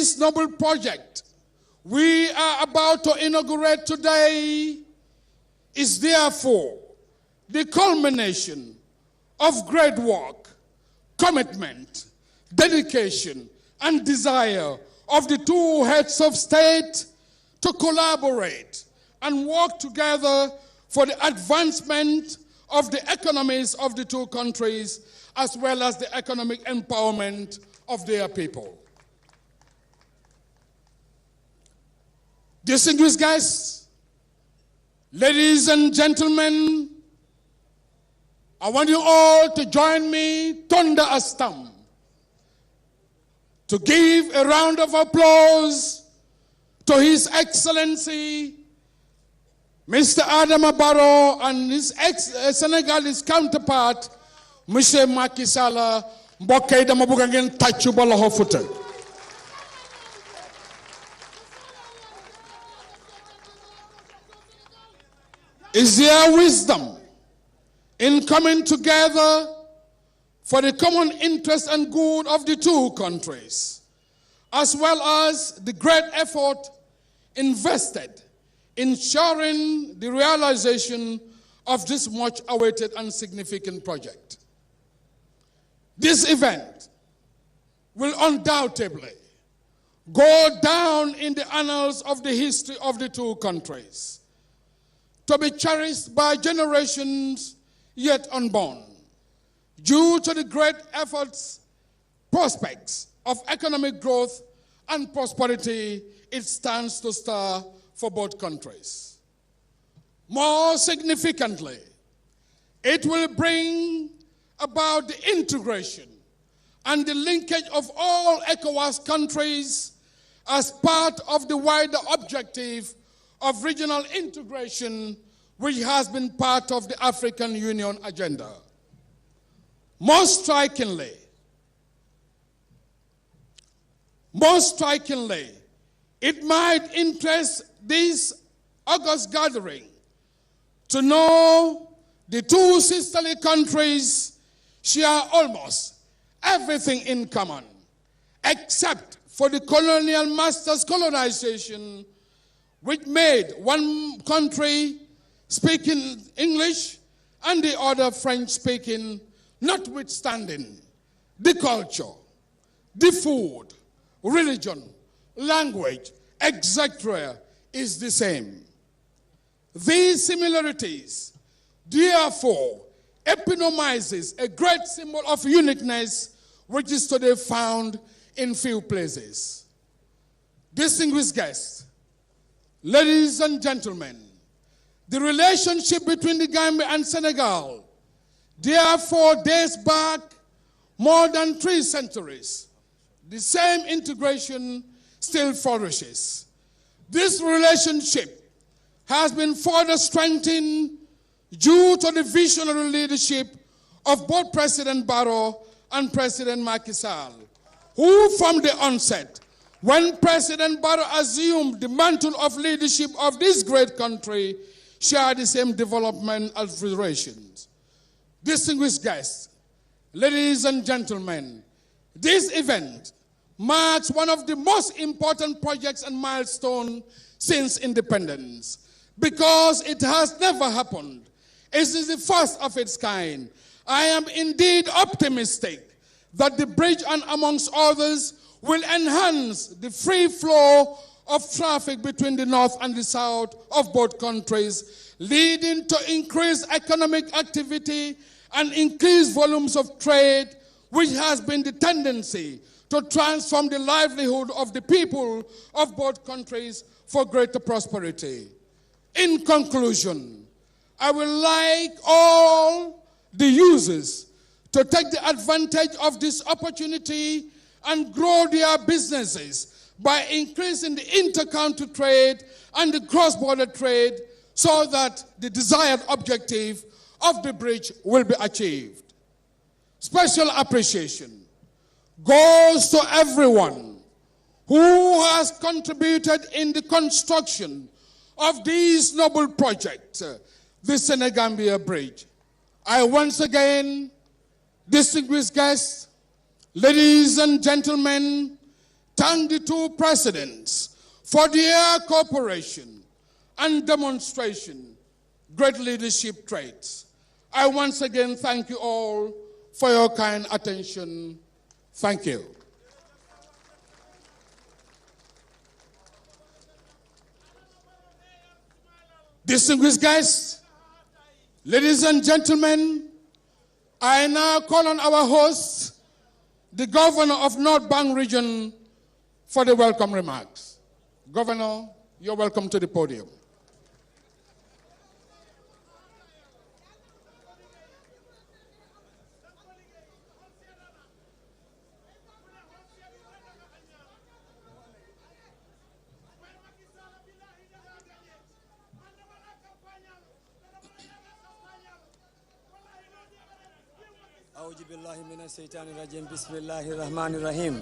this noble project we are about to inaugurate today is therefore the culmination of great work, commitment, dedication, and desire of the two heads of state to collaborate and work together for the advancement of the economies of the two countries, as well as the economic empowerment of their people. Distinguished guests, ladies and gentlemen, I want you all to join me, thunder a stamp, to give a round of applause to His Excellency, Mr. Adama Barrow, and his Senegalese counterpart, Mr. Macky Sall. Mbokk yi dama bëgg ngeen tàccu ba loxo futa. Is there wisdom in coming together for the common interest and good of the two countries, as well as the great effort invested in ensuring the realization of this much awaited and significant project? This event will undoubtedly go down in the annals of the history of the two countries, to be cherished by generations yet unborn, due to the great efforts, prospects of economic growth and prosperity it stands to star for both countries. More significantly, it will bring about the integration and the linkage of all ECOWAS countries as part of the wider objective of regional integration, which has been part of the African Union agenda. Most strikingly, it might interest this August gathering to know the two sisterly countries share almost everything in common, except for the colonial masters' colonization, which made one country speaking English and the other French speaking, notwithstanding the culture, the food, religion, language, etc. is the same. These similarities, therefore, epitomizes a great symbol of uniqueness which is today found in few places. Distinguished guests, ladies and gentlemen, the relationship between the Gambia and Senegal therefore dates back more than 3 centuries. The same integration still flourishes. This relationship has been further strengthened due to the visionary leadership of both President Barrow and President Macky Sall, who from the onset, when President Barrow assumed the mantle of leadership of this great country, shared the same development aspirations. Distinguished guests, ladies and gentlemen, this event marks one of the most important projects and milestones since independence, because it has never happened. It is the first of its kind. I am indeed optimistic that the bridge, and amongst others, will enhance the free flow of traffic between the north and the south of both countries, leading to increased economic activity and increased volumes of trade, which has been the tendency to transform the livelihood of the people of both countries for greater prosperity. In conclusion, I would like all the users to take the advantage of this opportunity and grow their businesses by increasing the inter-country trade and the cross-border trade so that the desired objective of the bridge will be achieved. Special appreciation goes to everyone who has contributed in the construction of this noble project, the Senegambie Bridge. I once again, distinguished guests, ladies and gentlemen, thank the two presidents for their cooperation and demonstration, great leadership traits. I once again thank you all for your kind attention. Thank you. Distinguished guests, ladies and gentlemen, I now call on our host, the Governor of North Bank Region, for the welcome remarks. Governor, you're welcome to the podium. Bismillahirrahmanirrahim.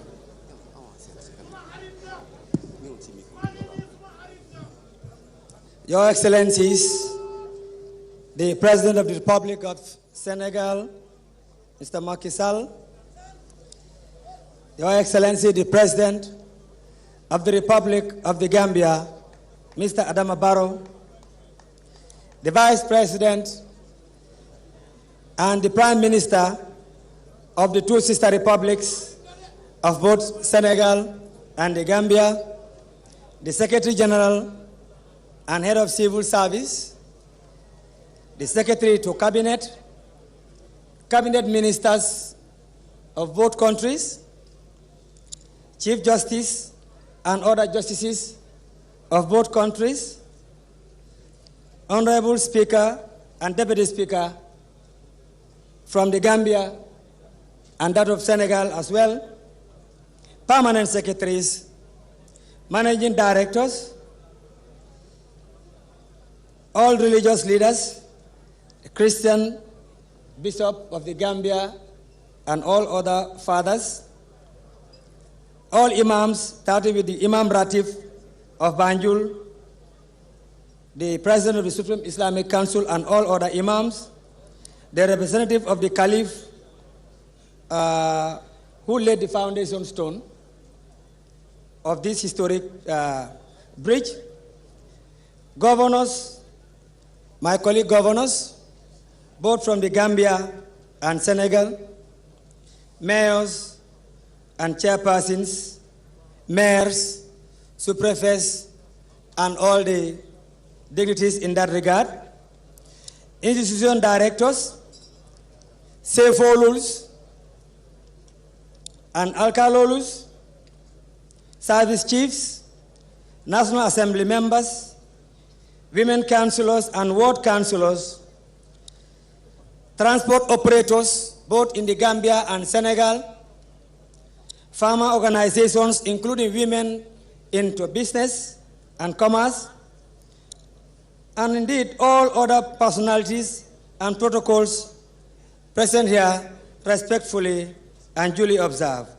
Your Excellencies, the President of the Republic of Senegal, Mr. Macky Sall, Your Excellency, the President of the Republic of the Gambia, Mr. Adama Barrow, the Vice President and the Prime Minister of the two sister republics of both Senegal and the Gambia, the Secretary General and Head of Civil Service, the Secretary to Cabinet, Cabinet Ministers of both countries, Chief Justice and other justices of both countries, Honorable Speaker and Deputy Speaker from the Gambia and that of Senegal as well, permanent secretaries, managing directors, all religious leaders, the Christian Bishop of the Gambia and all other fathers, all imams, starting with the Imam Ratib of Banjul, the President of the Supreme Islamic Council and all other imams, the representative of the Caliph who laid the foundation stone of this historic bridge, governors, my colleague governors, both from the Gambia and Senegal, mayors and chairpersons, mayors, sous-prefects, and all the dignitaries in that regard, institution directors, Sefolus, and Alkalolus, service chiefs, National Assembly members, women councillors and ward councillors, transport operators, both in the Gambia and Senegal, farmer organizations, including women into business and commerce, and indeed all other personalities and protocols present here respectfully and duly observed.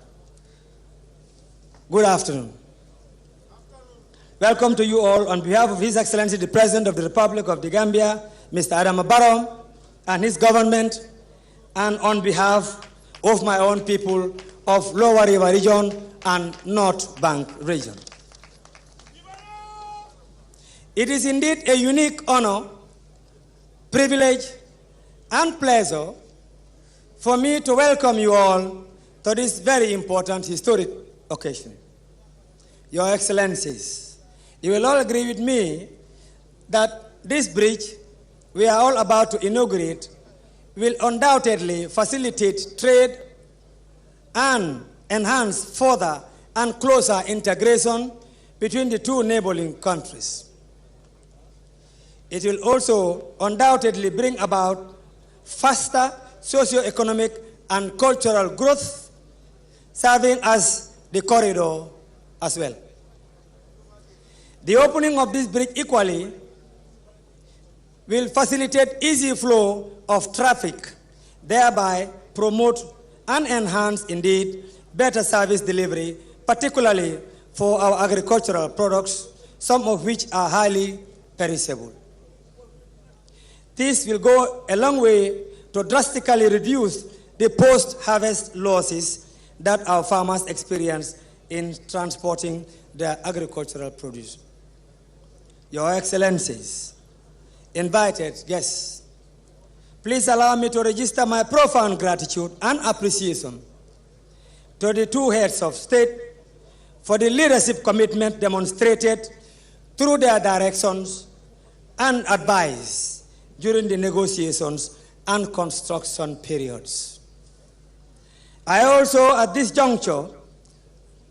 Good afternoon. Welcome to you all on behalf of His Excellency the President of the Republic of the Gambia, Mr. Adama Barrow, and his government, and on behalf of my own people of Lower River Region and North Bank Region. It is indeed a unique honor, privilege, and pleasure for me to welcome you all to this very important historic occasion. Your Excellencies, you will all agree with me that this bridge we are all about to inaugurate will undoubtedly facilitate trade and enhance further and closer integration between the two neighboring countries. It will also undoubtedly bring about faster socio-economic and cultural growth, serving as the corridor as well. The opening of this bridge equally will facilitate easy flow of traffic, thereby promote and enhance, indeed, better service delivery, particularly for our agricultural products, some of which are highly perishable. This will go a long way to drastically reduce the post-harvest losses that our farmers experience in transporting their agricultural produce. Your Excellencies, invited guests, please allow me to register my profound gratitude and appreciation to the two heads of state for the leadership commitment demonstrated through their directions and advice during the negotiations and construction periods. I also, at this juncture,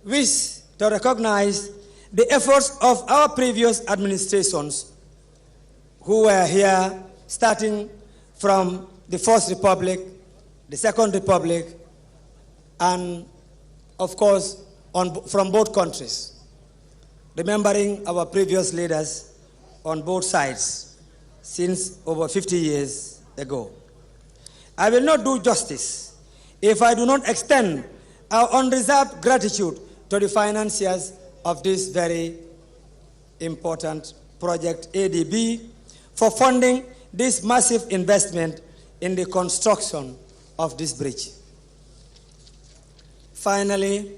wish to recognize the efforts of our previous administrations who were here starting from the First Republic, the Second Republic, and of course, from both countries, remembering our previous leaders on both sides since over 50 years ago. I will not do justice if I do not extend our unreserved gratitude to the financiers of this very important project, ADB, for funding this massive investment in the construction of this bridge. Finally,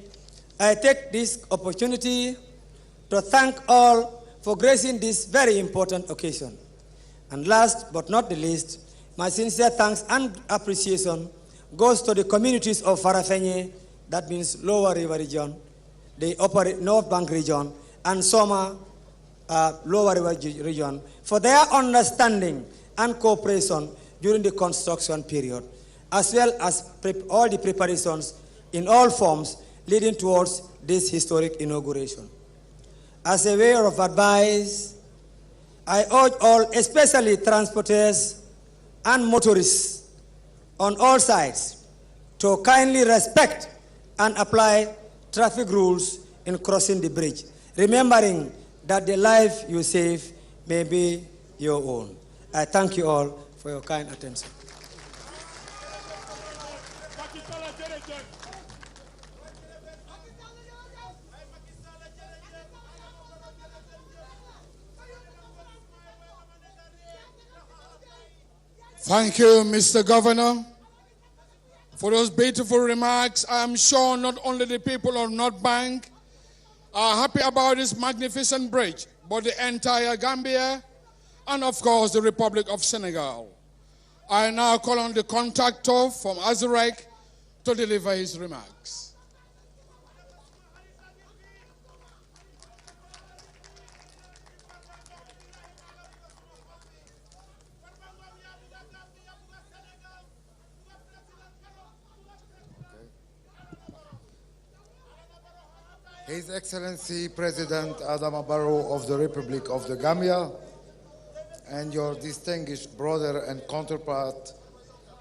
I take this opportunity to thank all for gracing this very important occasion. And last but not the least, my sincere thanks and appreciation goes to the communities of Farafegny, that means Lower River Region, the Upper North Bank Region, and Soma, Lower River Region, for their understanding and cooperation during the construction period, as well as all the preparations in all forms leading towards this historic inauguration. As a way of advice, I urge all, especially transporters and motorists on all sides, to kindly respect and apply traffic rules in crossing the bridge, remembering that the life you save may be your own. I thank you all for your kind attention. Thank you, Mr. Governor, for those beautiful remarks. I am sure not only the people of North Bank are happy about this magnificent bridge, but the entire Gambia and, of course, the Republic of Senegal. I now call on the contractor from Azurek to deliver his remarks. His Excellency President Adama Barrow of the Republic of the Gambia, and your distinguished brother and counterpart,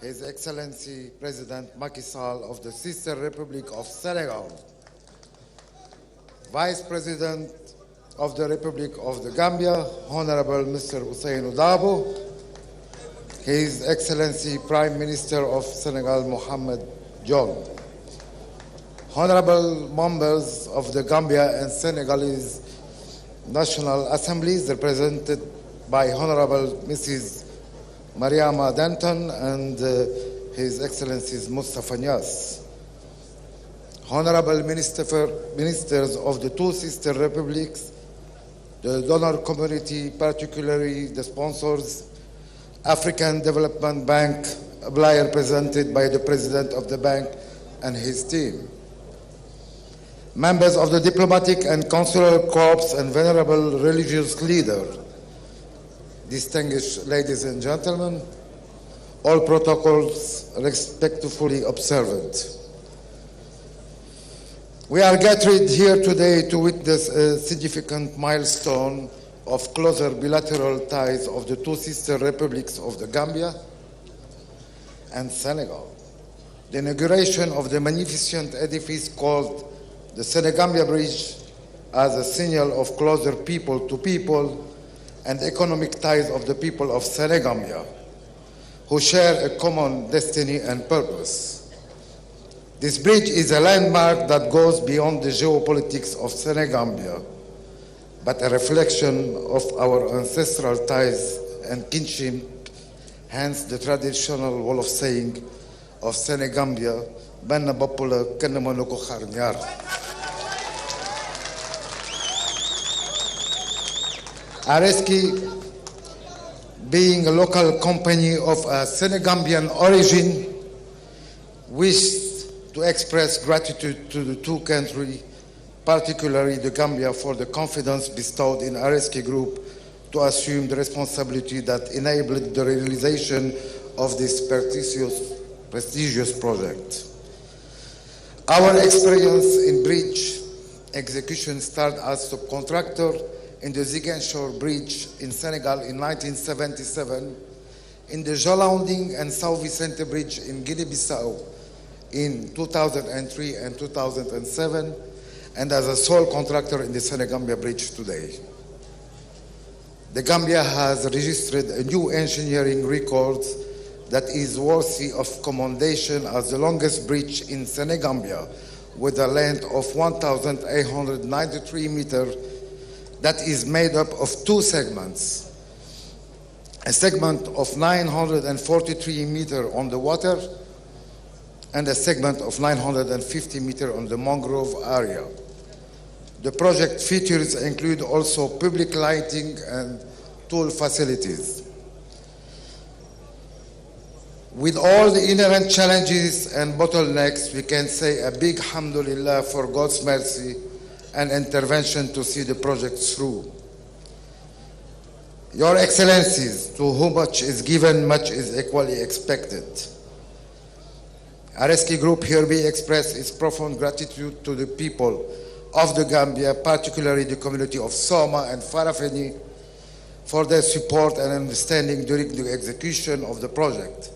His Excellency President Macky Sall of the Sister Republic of Senegal, Vice President of the Republic of the Gambia, Honorable Mr. Ousseynou Dabo, His Excellency Prime Minister of Senegal, Mohamed John, Honorable members of the Gambia and Senegalese National Assemblies, represented by Honorable Mrs. Mariama Danton and His Excellencies Mustafa Niasse, Honorable Ministers of the two sister republics, the donor community, particularly the sponsors, African Development Bank, ably represented by the President of the bank and his team, members of the diplomatic and consular corps and venerable religious leaders, distinguished ladies and gentlemen, all protocols respectfully observed. We are gathered here today to witness a significant milestone of closer bilateral ties of the two sister republics of the Gambia and Senegal. The inauguration of the magnificent edifice called the Senegambie Bridge as a signal of closer people-to-people and economic ties of the people of Senegambia, who share a common destiny and purpose. This bridge is a landmark that goes beyond the geopolitics of Senegambia, but a reflection of our ancestral ties and kinship, hence the traditional Wolof saying of Senegambia, benn bopp la kenn mënu ko xar ñaar. Areski, being a local company of a Senegambian origin, wishes to express gratitude to the two countries, particularly the Gambia, for the confidence bestowed in Areski Group to assume the responsibility that enabled the realization of this prestigious project. Our experience in bridge execution started as subcontractor in the Ziguinchor Bridge in Senegal in 1977, in the Jolaunding and São Vicente Bridge in Guinea-Bissau in 2003 and 2007, and as a sole contractor in the Senegambia Bridge today. The Gambia has registered a new engineering record that is worthy of commendation as the longest bridge in Senegambia, with a length of 1,893 meters that is made up of two segments. A segment of 943 meters on the water and a segment of 950 meters on the mangrove area. The project features include also public lighting and toll facilities. With all the inherent challenges and bottlenecks, we can say a big alhamdulillah for God's mercy and intervention to see the project through. Your Excellencies, to whom much is given, much is equally expected. Areski Group hereby expresses its profound gratitude to the people of the Gambia, particularly the community of Soma and Farafegny, for their support and understanding during the execution of the project.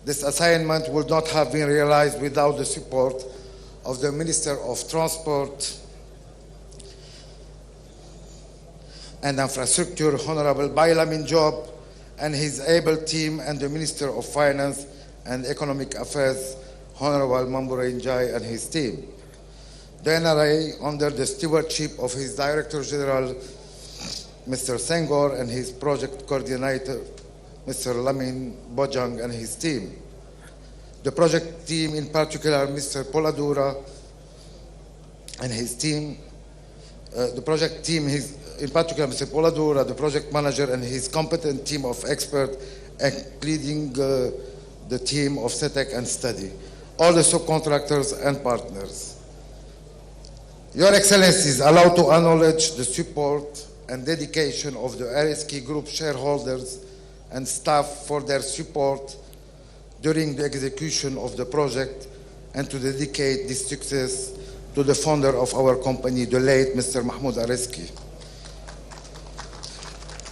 This assignment would not have been realized without the support of the Minister of Transport and Infrastructure, Honorable Bailamin Job, and his able team, and the Minister of Finance and Economic Affairs, Honorable Maodo Malick and his team. The NRA, under the stewardship of his Director General, Mr. Senghor, and his project coordinator, Mr. Lamin Bojang, and his team. The project team, in particular, Mr. Poladura and his team. The project team, in particular, Mr. Poladura, the project manager, and his competent team of experts, including the team of SETEC and Study, all the subcontractors and partners. Your Excellencies, allow to acknowledge the support and dedication of the Areski Group shareholders and staff for their support during the execution of the project, and to dedicate this success to the founder of our company, the late Mr. Mahmoud Areski.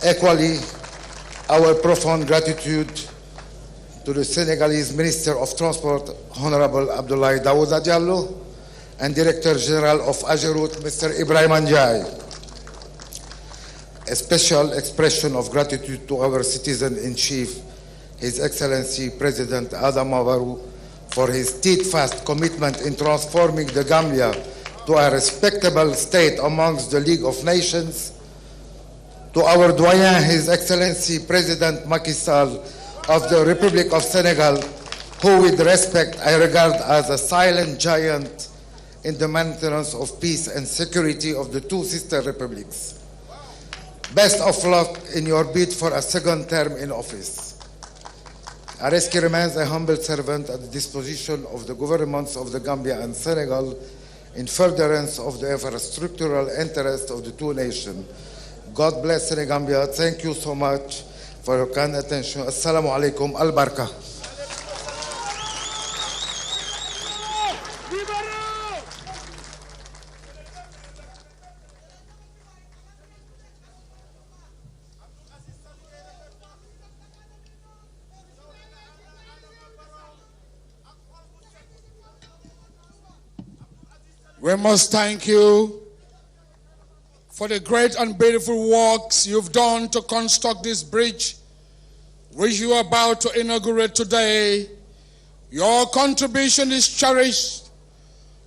Equally, our profound gratitude to the Senegalese Minister of Transport, Honorable Abdoulaye Daouda Diallo, and Director General of Ageroute, Mr. Ibrahima Macodou. A special expression of gratitude to our Citizen-in-Chief, His Excellency President Adama Barrow, for his steadfast commitment in transforming the Gambia to a respectable state amongst the League of Nations. To our doyen, His Excellency President Macky Sall of the Republic of Senegal, who with respect I regard as a silent giant in the maintenance of peace and security of the two sister republics. Best of luck in your bid for a second term in office. Areski remains a humble servant at the disposition of the governments of the Gambia and Senegal in furtherance of the infrastructural interests of the two nations. God bless Senegambia. Thank you so much for your kind attention. Assalamu alaikum. Al-Barka. We must thank you for the great and beautiful works you've done to construct this bridge, which you are about to inaugurate today. Your contribution is cherished,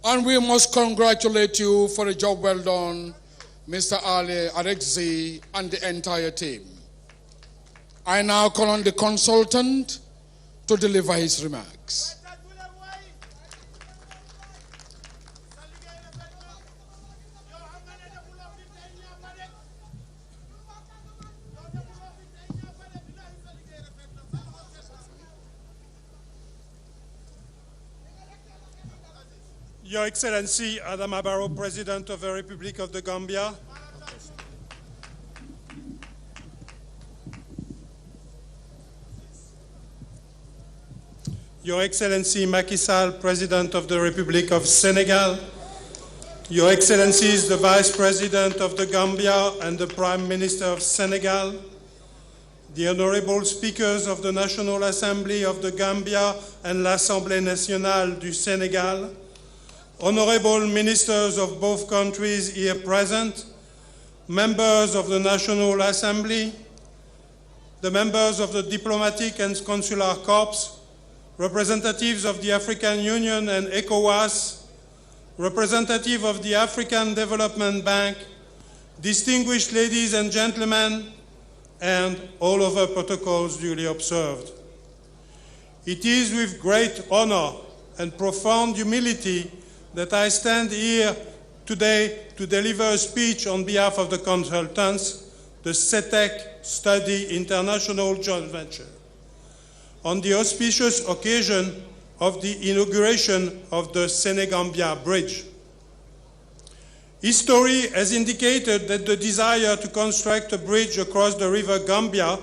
and we must congratulate you for the job well done, Mr. Ali Areksi and the entire team. I now call on the consultant to deliver his remarks. Your Excellency Adama Barrow, President of the Republic of the Gambia, Your Excellency Macky Sall, President of the Republic of Senegal, Your Excellencies, the Vice President of the Gambia and the Prime Minister of Senegal, the Honorable Speakers of the National Assembly of the Gambia and l'Assemblée nationale du Sénégal, Honorable Ministers of both countries here present, members of the National Assembly, the members of the Diplomatic and Consular Corps, representatives of the African Union and ECOWAS, representative of the African Development Bank, distinguished ladies and gentlemen, and all other protocols duly observed. It is with great honor and profound humility that I stand here today to deliver a speech on behalf of the consultants, the SETEC Study International Joint Venture, on the auspicious occasion of the inauguration of the Senegambie Bridge. History has indicated that the desire to construct a bridge across the river Gambia,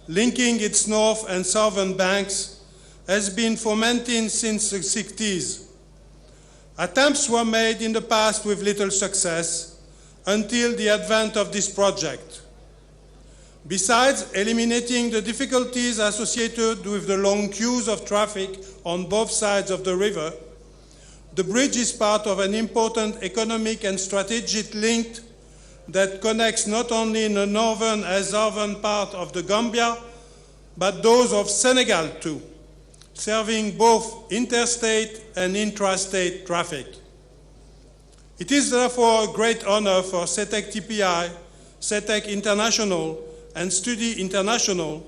linking its north and southern banks, has been fomented since the 60s. Attempts were made in the past with little success until the advent of this project. Besides eliminating the difficulties associated with the long queues of traffic on both sides of the river, the bridge is part of an important economic and strategic link that connects not only the northern and southern part of the Gambia, but those of Senegal too, serving both interstate and intrastate traffic. It is therefore a great honor for SETEC TPI, SETEC International, and Study International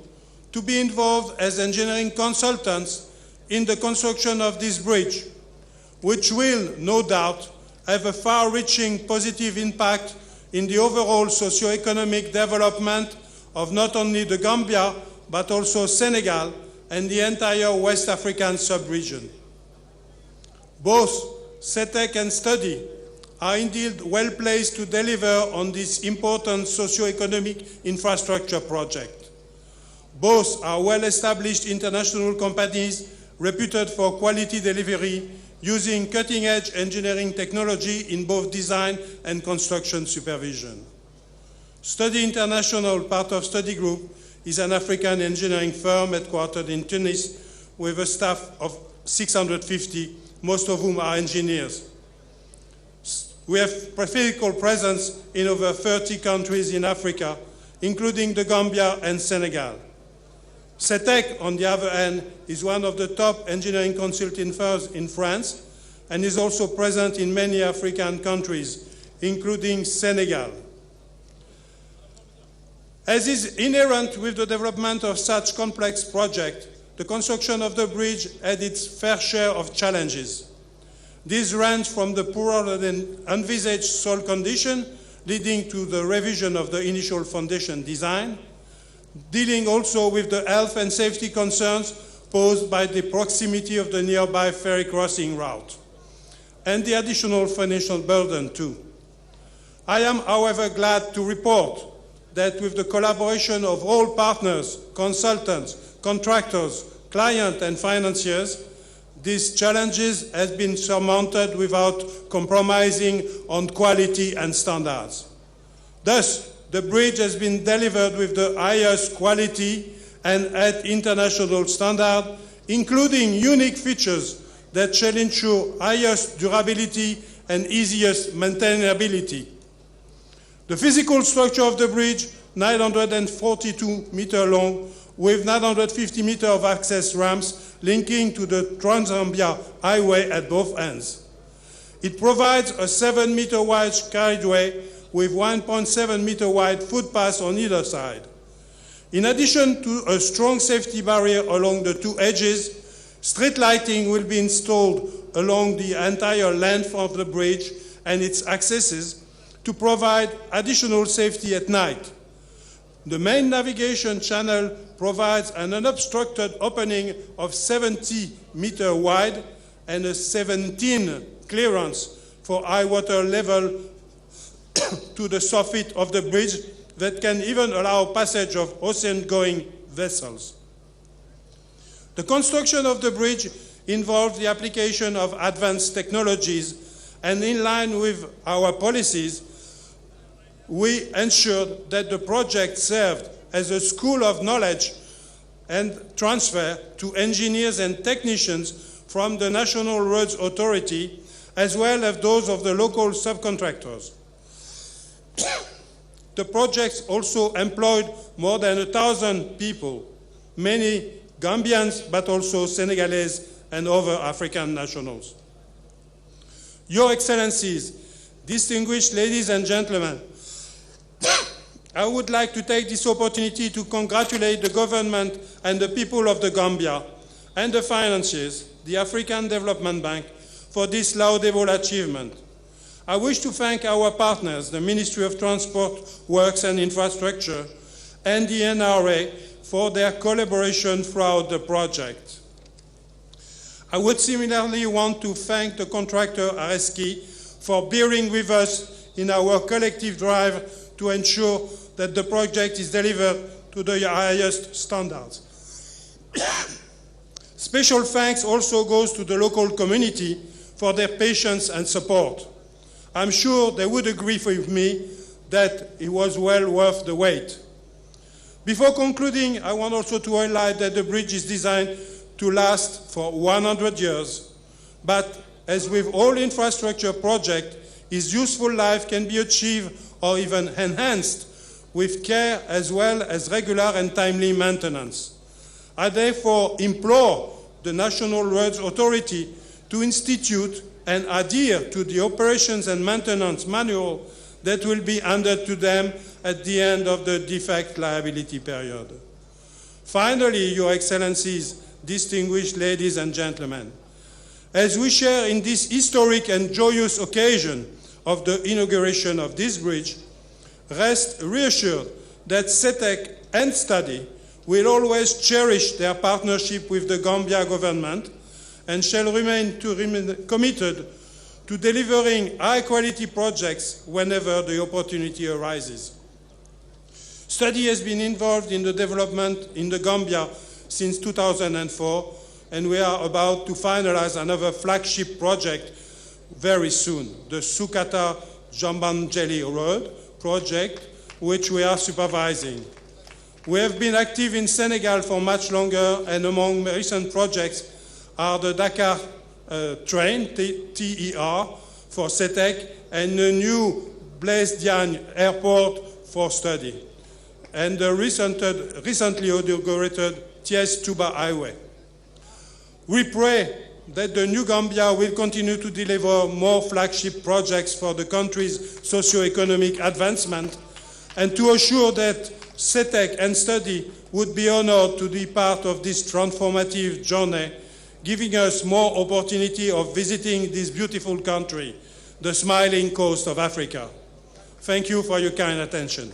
to be involved as engineering consultants in the construction of this bridge, which will, no doubt, have a far-reaching positive impact in the overall socio-economic development of not only the Gambia, but also Senegal and the entire West African sub-region. Both SETEC and Study are indeed well placed to deliver on this important socio-economic infrastructure project. Both are well-established international companies reputed for quality delivery using cutting-edge engineering technology in both design and construction supervision. Study International, part of Study Group, is an African engineering firm headquartered in Tunis with a staff of 650, most of whom are engineers. We have physical presence in over 30 countries in Africa, including the Gambia and Senegal. SETEC, on the other hand, is one of the top engineering consulting firms in France and is also present in many African countries, including Senegal. As is inherent with the development of such complex projects, the construction of the bridge had its fair share of challenges. These range from the poorer than envisaged soil condition, leading to the revision of the initial foundation design, dealing also with the health and safety concerns posed by the proximity of the nearby ferry crossing route, and the additional financial burden too. I am, however, glad to report that with the collaboration of all partners, consultants, contractors, clients, and financiers, these challenges have been surmounted without compromising on quality and standards. Thus, the bridge has been delivered with the highest quality and at international standard, including unique features that shall ensure highest durability and easiest maintainability. The physical structure of the bridge, 942 meters long, with 950 meters of access ramps linking to the Transgambia highway at both ends. It provides a 7-meter wide carriageway with 1.7 meter wide footpaths on either side. In addition to a strong safety barrier along the two edges, street lighting will be installed along the entire length of the bridge and its accesses to provide additional safety at night. The main navigation channel provides an unobstructed opening of 70 meters wide and a 17 clearance for high water level to the soffit of the bridge that can even allow passage of ocean-going vessels. The construction of the bridge involved the application of advanced technologies, and in line with our policies, we ensured that the project served as a school of knowledge and transfer to engineers and technicians from the National Roads Authority, as well as those of the local subcontractors. The project also employed more than 1,000 people, many Gambians, but also Senegalese and other African nationals. Your Excellencies, distinguished ladies and gentlemen, I would like to take this opportunity to congratulate the government and the people of the Gambia and the financiers, the African Development Bank, for this laudable achievement. I wish to thank our partners, the Ministry of Transport, Works and Infrastructure, and the NRA for their collaboration throughout the project. I would similarly want to thank the contractor Areski for bearing with us in our collective drive to ensure that the project is delivered to the highest standards. Special thanks also goes to the local community for their patience and support. I'm sure they would agree with me that it was well worth the wait. Before concluding, I want also to highlight that the bridge is designed to last for 100 years, but as with all infrastructure projects, its useful life can be achieved or even enhanced with care as well as regular and timely maintenance. I therefore implore the National Roads Authority to institute and adhere to the operations and maintenance manual that will be handed to them at the end of the defect liability period. Finally, Your Excellencies, distinguished ladies and gentlemen, as we share in this historic and joyous occasion of the inauguration of this bridge, rest reassured that SETEC and Study will always cherish their partnership with the Gambia government and shall remain committed to delivering high-quality projects whenever the opportunity arises. Study has been involved in the development in the Gambia since 2004, and we are about to finalize another flagship project very soon, the Sukata Jambanjeli Road project, which we are supervising. We have been active in Senegal for much longer, and among recent projects are the Dakar train, TER, for SETEC, and the new Blaise Diagne Airport for Study, and the recently inaugurated Thies-Touba Highway. We pray that the new Gambia will continue to deliver more flagship projects for the country's socio-economic advancement, and to assure that SETEC and Study would be honored to be part of this transformative journey, giving us more opportunity of visiting this beautiful country, the smiling coast of Africa. Thank you for your kind attention.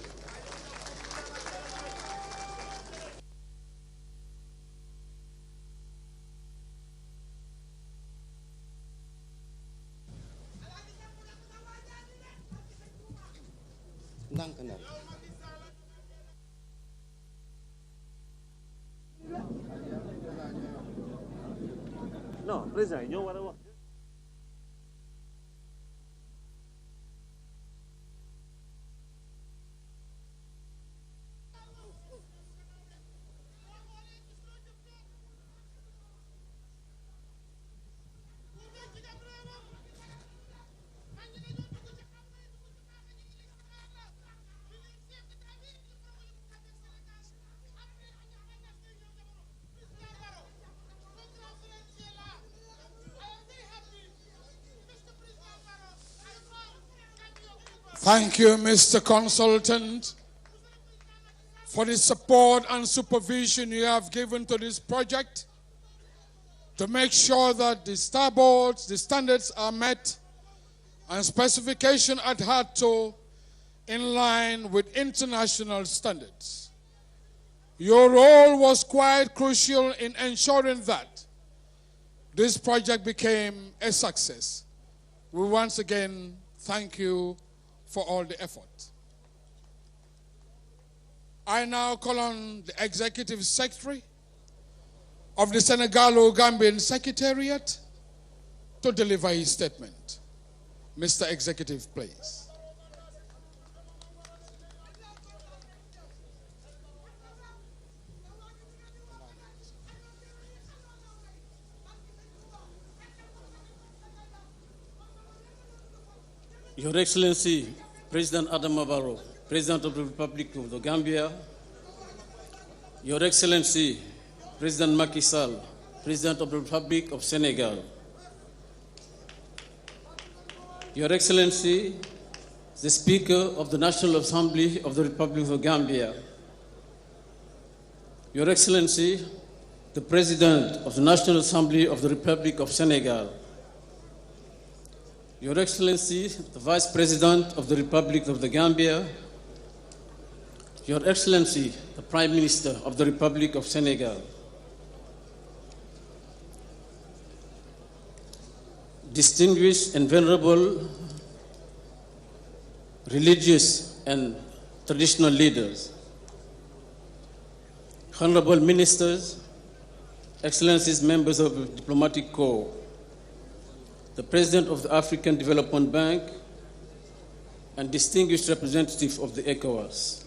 No, président, ñoo war a wax. Thank you, Mr. Consultant, for the support and supervision you have given to this project to make sure that the starboards, the standards are met and specification adhered to in line with international standards. Your role was quite crucial in ensuring that this project became a success. we once again thank you for all the effort. I now call on the Executive Secretary of the Senegalo-Gambian Secretariat to deliver his statement. Mr. Executive, please. Your Excellency, President Adama Barrow, President of the Republic of the Gambia, Your Excellency, President Macky Sall, President of the Republic of Senegal, Your Excellency, the Speaker of the National Assembly of the Republic of the Gambia, Your Excellency, the President of the National Assembly of the Republic of Senegal, Your Excellency, the Vice President of the Republic of the Gambia, Your Excellency, the Prime Minister of the Republic of Senegal, distinguished and venerable religious and traditional leaders, honorable ministers, excellencies, members of the diplomatic corps, the President of the African Development Bank, and distinguished representative of the ECOWAS.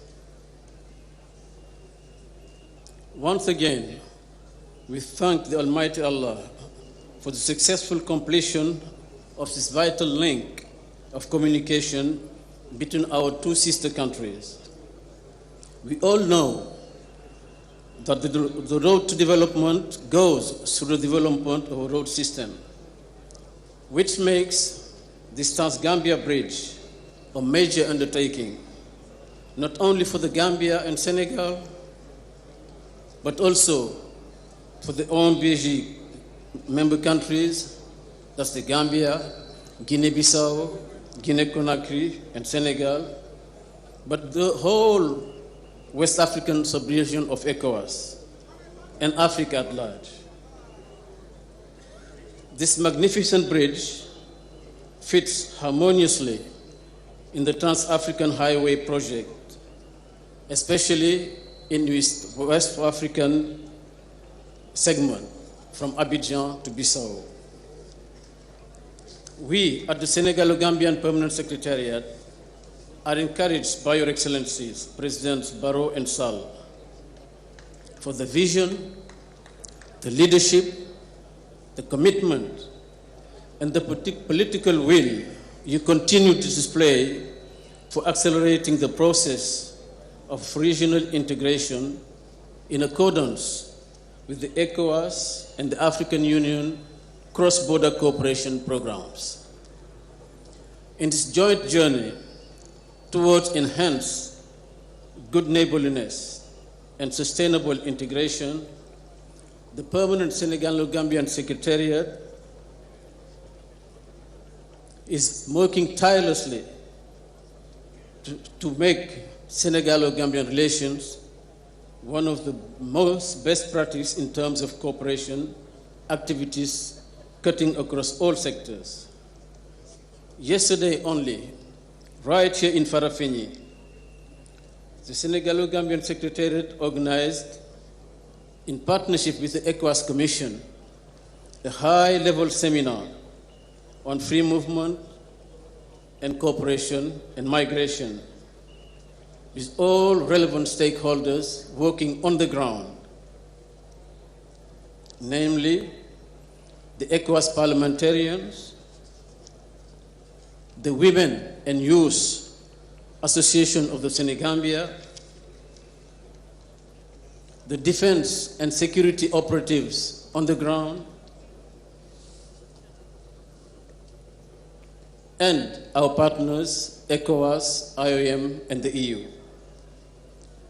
Once again, we thank the Almighty Allah for the successful completion of this vital link of communication between our two sister countries. We all know that the road to development goes through the development of a road system, which makes this Trans-Gambia Bridge a major undertaking, not only for the Gambia and Senegal, but also for the OMBG member countries, that's the Gambia, Guinea-Bissau, Guinea-Conakry, and Senegal, but the whole West African sub-region of ECOWAS and Africa at large. This magnificent bridge fits harmoniously in the Trans-African Highway project, especially in the West African segment from Abidjan to Bissau. We at the Senegalo-Gambian Permanent Secretariat are encouraged by Your Excellencies, Presidents Barrow and Sall, for the vision, the leadership, the commitment, and the political will you continue to display for accelerating the process of regional integration in accordance with the ECOWAS and the African Union cross-border cooperation programs. In this joint journey towards enhanced good neighborliness and sustainable integration, the Permanent Senegalo-Gambian Secretariat is working tirelessly to make Senegalo-Gambian relations one of the most best practice in terms of cooperation activities cutting across all sectors. Yesterday only, right here in Farafegny, the Senegalo-Gambian Secretariat organized, in partnership with the ECOWAS Commission, a high-level seminar on free movement and cooperation and migration, with all relevant stakeholders working on the ground, namely the ECOWAS parliamentarians, the Women and Youth Association of the Senegambia, the defense and security operatives on the ground, and our partners, ECOWAS, IOM, and the EU.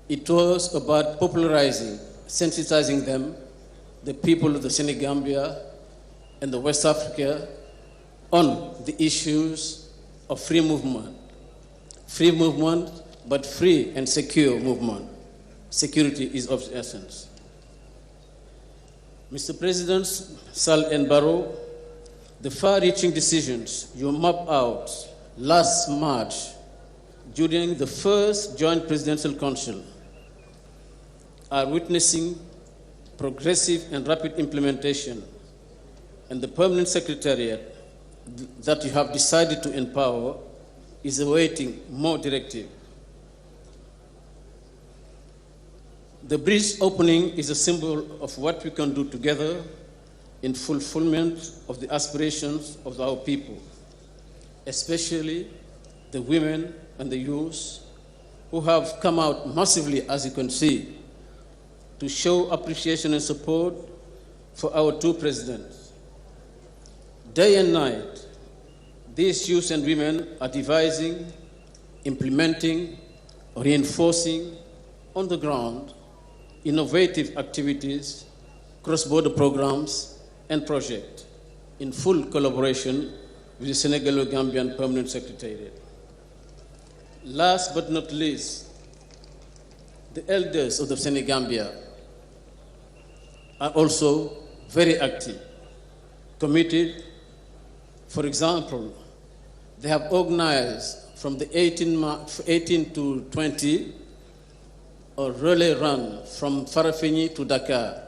It was about popularizing, sensitizing them, the people of the Senegambia and the West Africa, on the issues of free movement, but free and secure movement. Security is of the essence. Mr. Presidents Sall and Barrow, The far-reaching decisions you mapped out last March during the first Joint Presidential Council are witnessing progressive and rapid implementation, and the Permanent Secretariat that you have decided to empower is awaiting more directive. The bridge opening is a symbol of what we can do together in fulfillment of the aspirations of our people, especially the women and the youth who have come out massively, as you can see, to show appreciation and support for our two presidents. Day and night, these youth and women are devising, implementing, reinforcing on the ground innovative activities, cross-border programs, and projects in full collaboration with the Senegal-Gambian Permanent Secretariat. Last but not least, the elders of the Senegambia are also very active, committed. For example, they have organized from the 18 to 20 a relay run from Farafegny to Dakar,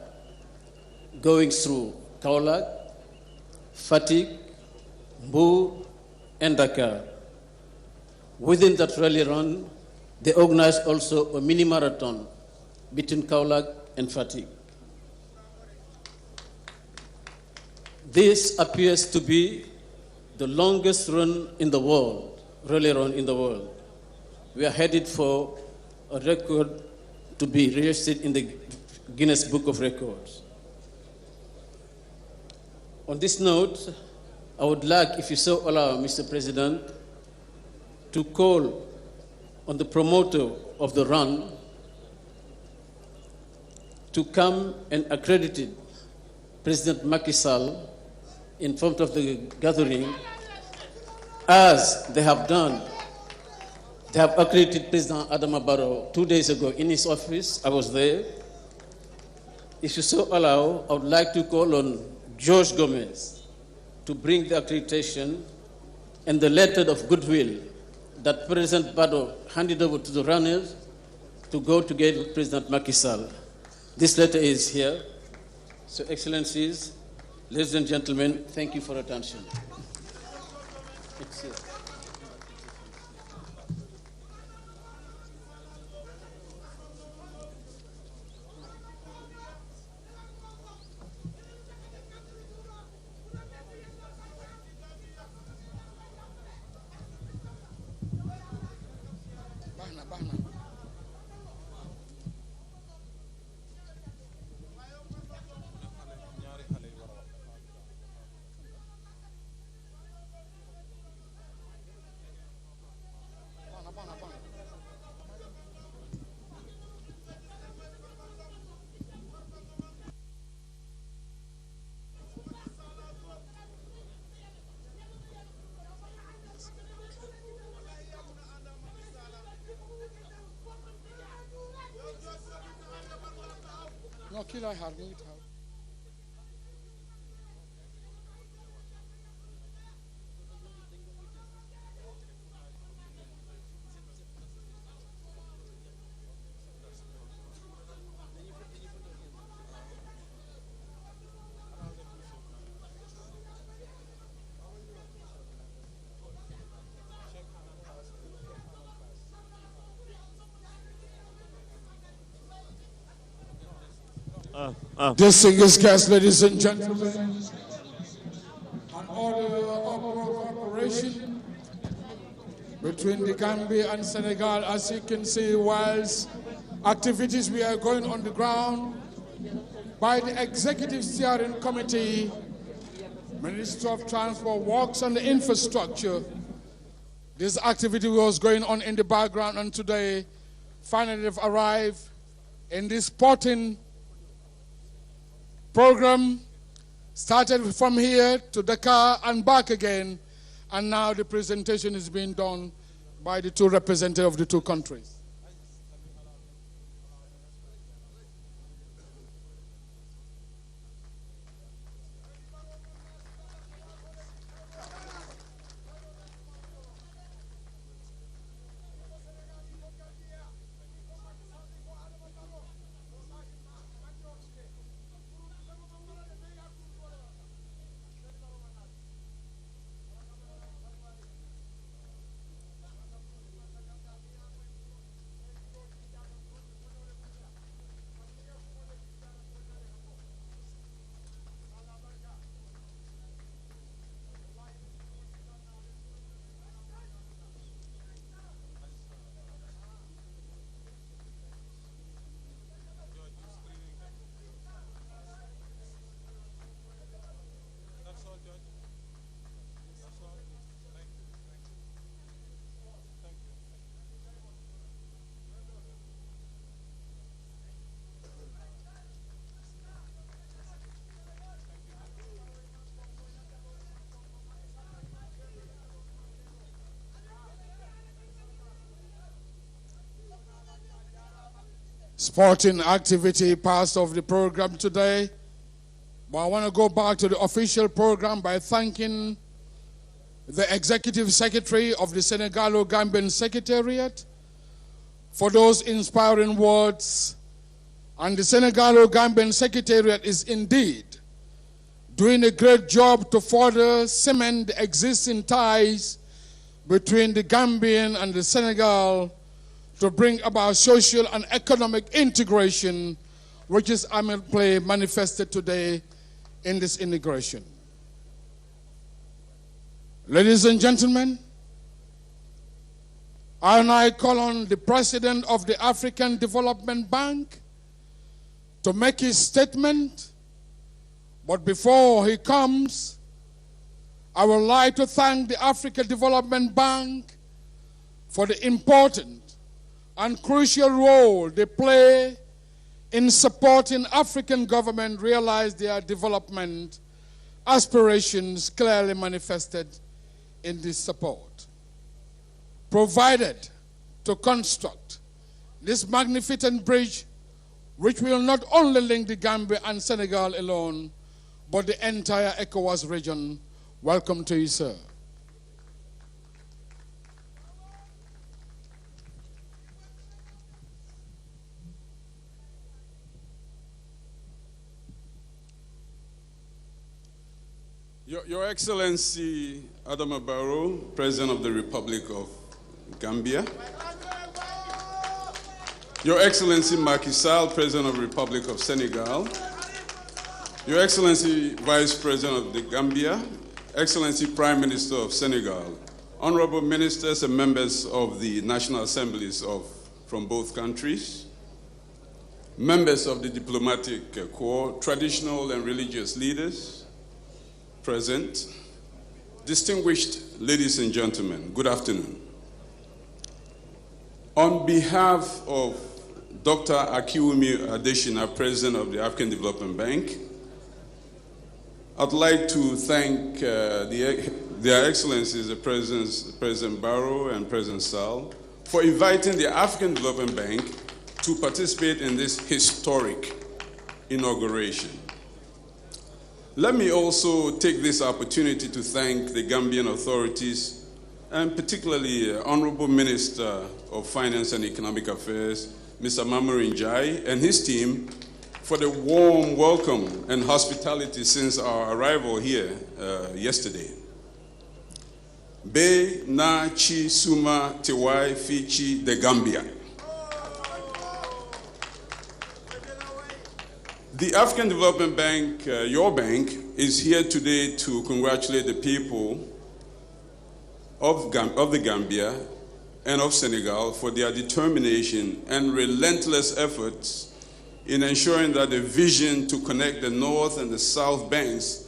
going through Kaolack, Fatick, Mbour, and Dakar. Within that rally run, they organized also a mini marathon between Kaolack and Fatick. This appears to be the longest run in the world, rally run in the world. We are headed for a record to be registered in the Guinness Book of Records. On this note, I would like, if you so allow, Mr. President, to call on the promoter of the run to come and accredit President Macky Sall in front of the gathering, as they have done. They have accredited President Adama Barrow 2 days ago in his office. I was there. If you so allow, I would like to call on George Gomez to bring the accreditation and the letter of goodwill that President Barrow handed over to the runners to go together with President Macky Sall. This letter is here. So, Excellencies, ladies and gentlemen, thank you for your attention. Distinguished guests, ladies and gentlemen, an order of cooperation between the Gambia and Senegal. As you can see, whilst activities we are going on the ground by the Executive Steering Committee, Minister of Transport, Works and Infrastructure. This activity was going on in the background, and today finally they've arrived in this porting program. Started from here to Dakar and back again, and now the presentation is being done by the two representatives of the two countries. sporting activity part of the program today. But I want to go back to the official program by thanking the Executive Secretary of the Senegalo-Gambian Secretariat for those inspiring words. And the Senegalo-Gambian Secretariat is indeed doing a great job to further cement the existing ties between the Gambian and the Senegal to bring about social and economic integration, which is amply manifested today in this inauguration. Ladies and gentlemen, I call on the President of the African Development Bank to make his statement. But before he comes, I would like to thank the African Development Bank for the important and crucial role they play in supporting African government realize their development aspirations clearly manifested in this support. Provided to construct this magnificent bridge, which will not only link the Gambia and Senegal alone, but the entire ECOWAS region. Welcome to you, sir. Your Excellency Adama Barrow, President of the Republic of Gambia. Your Excellency Macky Sall, President of the Republic of Senegal. Your Excellency Vice President of the Gambia. Excellency Prime Minister of Senegal. Honorable Ministers and members of the National Assemblies from both countries. Members of the diplomatic corps, traditional and religious leaders present, distinguished ladies and gentlemen, good afternoon. On behalf of Dr. Akiwumi Adesina, President of the African Development Bank, I'd like to thank their Excellencies, the President Barrow and President Sall, for inviting the African Development Bank to participate in this historic inauguration. Let me also take this opportunity to thank the Gambian authorities, and particularly Honorable Minister of Finance and Economic Affairs, Mr. Mamorin Ndiaye, and his team for the warm welcome and hospitality since our arrival here yesterday. Be na chi suma tewai fichi de Gambia. The African Development Bank, your bank, is here today to congratulate the people of the Gambia and of Senegal for their determination and relentless efforts in ensuring that the vision to connect the North and the South banks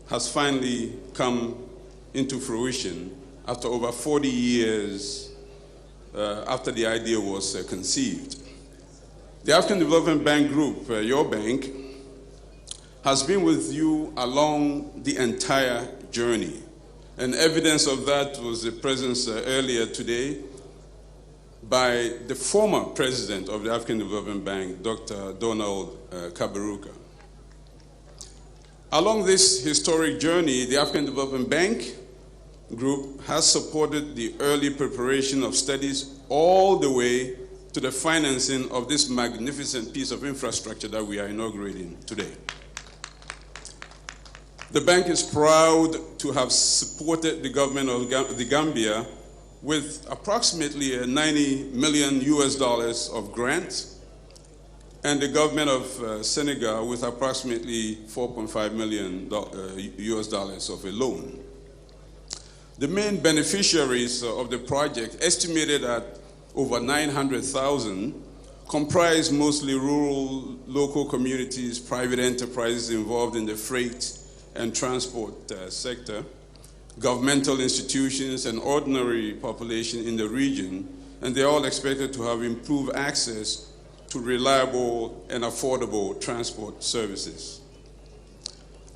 has finally come into fruition after over 40 years after the idea was conceived. The African Development Bank Group, your bank, has been with you along the entire journey. And evidence of that was the presence earlier today by the former president of the African Development Bank, Dr. Donald Kaberuka. Along this historic journey, the African Development Bank Group has supported the early preparation of studies all the way to the financing of this magnificent piece of infrastructure that we are inaugurating today. The bank is proud to have supported the government of the Gambia with approximately $90 million of grants, and the government of Senegal with approximately $4.5 million of a loan. The main beneficiaries of the project, estimated at over 900,000, comprise mostly rural, local communities, private enterprises involved in the freight and transport sector, governmental institutions, and ordinary population in the region, and they're all expected to have improved access to reliable and affordable transport services.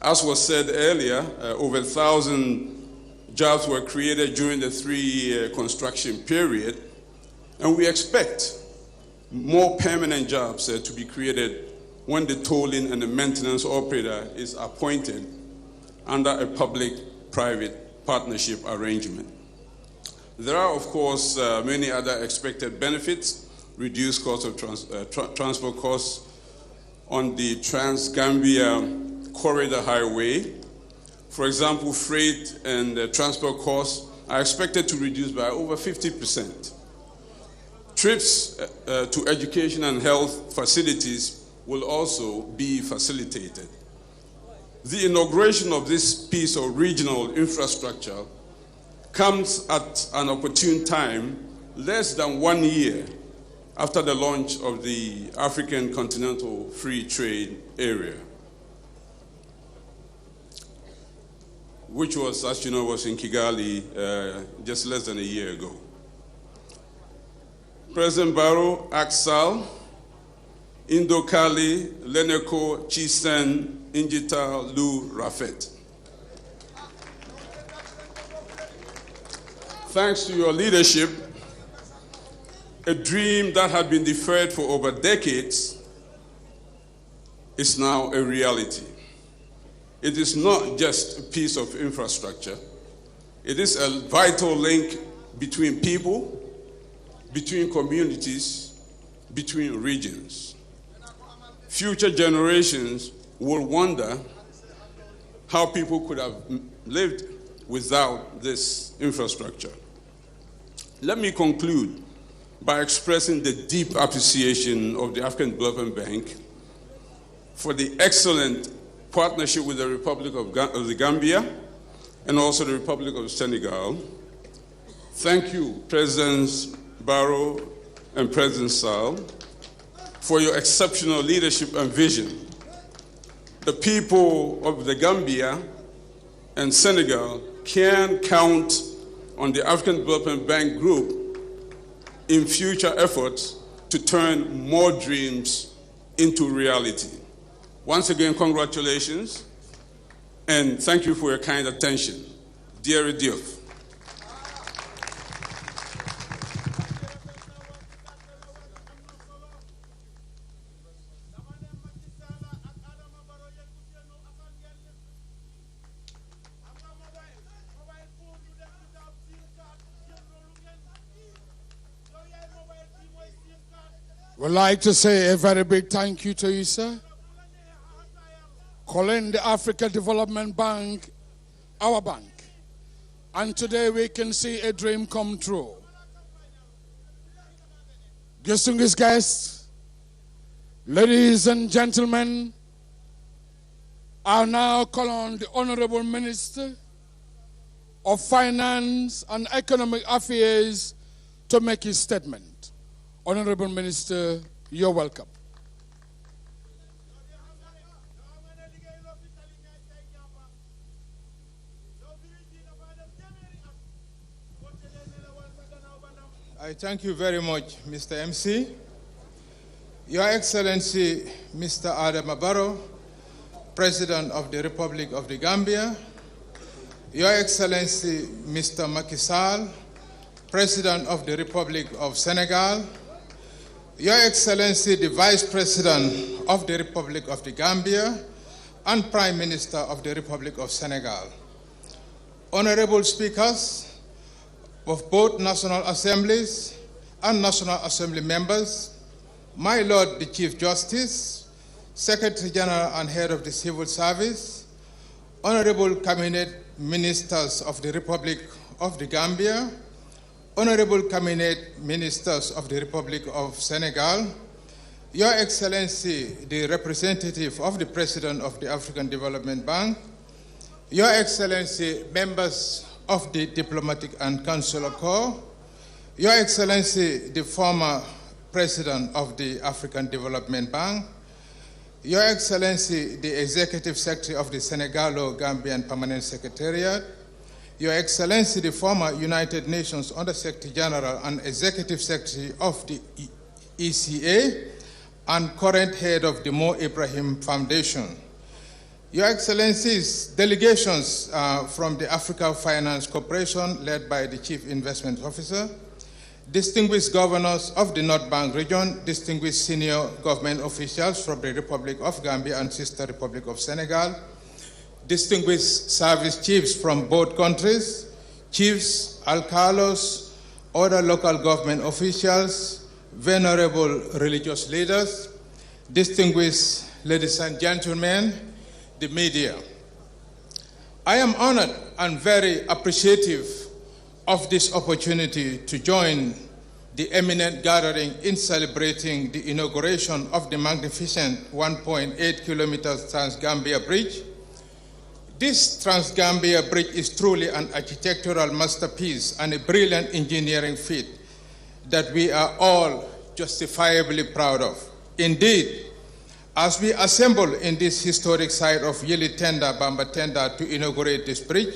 As was said earlier, over 1,000 jobs were created during the 3-year construction period, and we expect more permanent jobs to be created when the tolling and the maintenance operator is appointed under a public-private partnership arrangement. There are, of course, many other expected benefits: reduced cost of transport costs on the Trans-Gambia Corridor Highway. For example, freight and transport costs are expected to reduce by over 50%. Trips to education and health facilities will also be facilitated. The inauguration of this piece of regional infrastructure comes at an opportune time, less than 1 year after the launch of the African Continental Free Trade Area, which was, as you know, was in Kigali just less than a year ago. President Barrow, Aksal, Indokali, Leneko, Chisen, Injita, Lu, Rafet. Thanks to your leadership, a dream that had been deferred for over decades is now a reality. It is not just a piece of infrastructure. It is a vital link between people, between communities, between regions. Future generations will wonder how people could have lived without this infrastructure. Let me conclude by expressing the deep appreciation of the African Development Bank for the excellent partnership with the Republic of the Gambia and also the Republic of Senegal. Thank you, Presidents Barrow and President Sall, for your exceptional leadership and vision. The people of the Gambia and Senegal can count on the African Development Bank Group in future efforts to turn more dreams into reality. Once again, congratulations, and thank you for your kind attention. Dear Diouf. We'd like to say a very big thank you to you, sir. Calling the Africa Development Bank our bank. And today we can see a dream come true. Distinguished guests, ladies and gentlemen, I now call on the Honorable Minister of Finance and Economic Affairs to make his statement. Honorable Minister, you're welcome. I thank you very much, Mr. MC. Your Excellency, Mr. Adama Barrow, President of the Republic of the Gambia, Your Excellency, Mr. Macky Sall, President of the Republic of Senegal, Your Excellency, the Vice President of the Republic of the Gambia, and Prime Minister of the Republic of Senegal, honorable speakers of both National Assemblies and National Assembly members, my Lord the Chief Justice, Secretary General and Head of the Civil Service, honorable Cabinet Ministers of the Republic of the Gambia, honorable Cabinet Ministers of the Republic of Senegal, Your Excellency, the representative of the President of the African Development Bank, Your Excellency, members of the Diplomatic and Consular Corps, Your Excellency, the former President of the African Development Bank, Your Excellency, the Executive Secretary of the Senegalo-Gambian Permanent Secretariat, Your Excellency, the former United Nations Under-Secretary General and Executive Secretary of the ECA, and current head of the Mo Ibrahim Foundation. Your Excellencies, delegations from the Africa Finance Corporation, led by the Chief Investment Officer, distinguished governors of the North Bank region, distinguished senior government officials from the Republic of Gambia and Sister Republic of Senegal, distinguished service chiefs from both countries, chiefs, alcalos, other local government officials, venerable religious leaders, distinguished ladies and gentlemen, the media. I am honored and very appreciative of this opportunity to join the eminent gathering in celebrating the inauguration of the magnificent 1.8 kilometers Transgambia Bridge. This Transgambia Bridge is truly an architectural masterpiece and a brilliant engineering feat that we are all justifiably proud of. Indeed, as we assemble in this historic site of Yili Tenda, Bamba Tenda to inaugurate this bridge,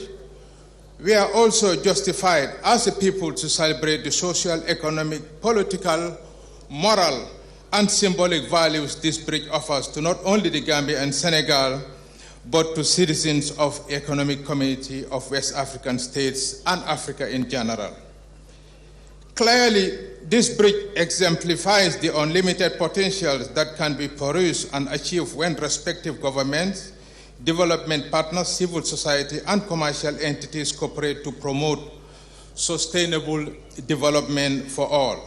we are also justified as a people to celebrate the social, economic, political, moral, and symbolic values this bridge offers to not only the Gambia and Senegal, but to citizens of the Economic Community of West African states and Africa in general. Clearly, this bridge exemplifies the unlimited potentials that can be produced and achieved when respective governments, development partners, civil society, and commercial entities cooperate to promote sustainable development for all.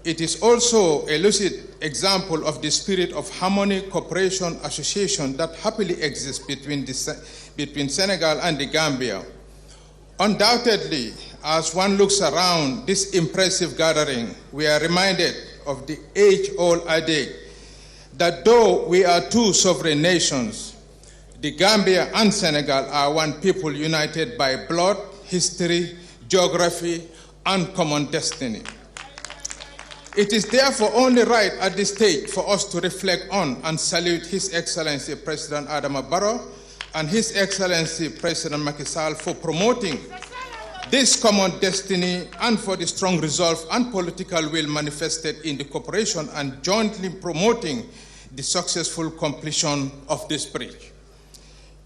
It is also a lucid example of the spirit of harmony, cooperation, association that happily exists between Senegal and the Gambia. Undoubtedly, as one looks around this impressive gathering, we are reminded of the age-old adage that though we are two sovereign nations, the Gambia and Senegal are one people united by blood, history, geography, and common destiny. It is therefore only right at this stage for us to reflect on and salute His Excellency President Adama Barrow and His Excellency President Macky Sall for promoting this common destiny and for the strong resolve and political will manifested in the cooperation and jointly promoting the successful completion of this bridge.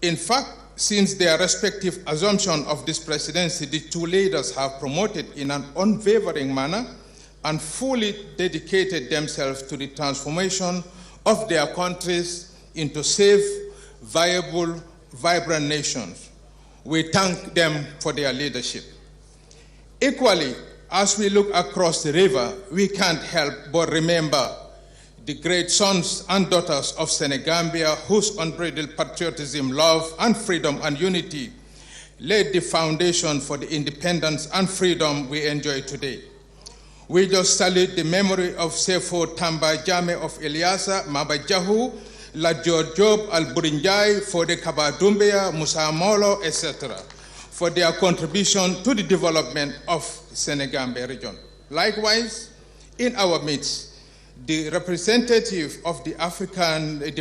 In fact, since their respective assumption of this presidency, the two leaders have promoted in an unwavering manner and fully dedicated themselves to the transformation of their countries into safe, viable, vibrant nations. We thank them for their leadership. Equally, as we look across the river, we can't help but remember the great sons and daughters of Senegambia whose unbridled patriotism, love, and freedom and unity laid the foundation for the independence and freedom we enjoy today. We just salute the memory of Sefo Tamba Jame of Eliasa, Maba Jahu, Lajor Job, Al-Burinjai, Fode Kabadumbia, Musa Molo, etc., for their contribution to the development of Senegambia region. Likewise, in our midst, the representative of the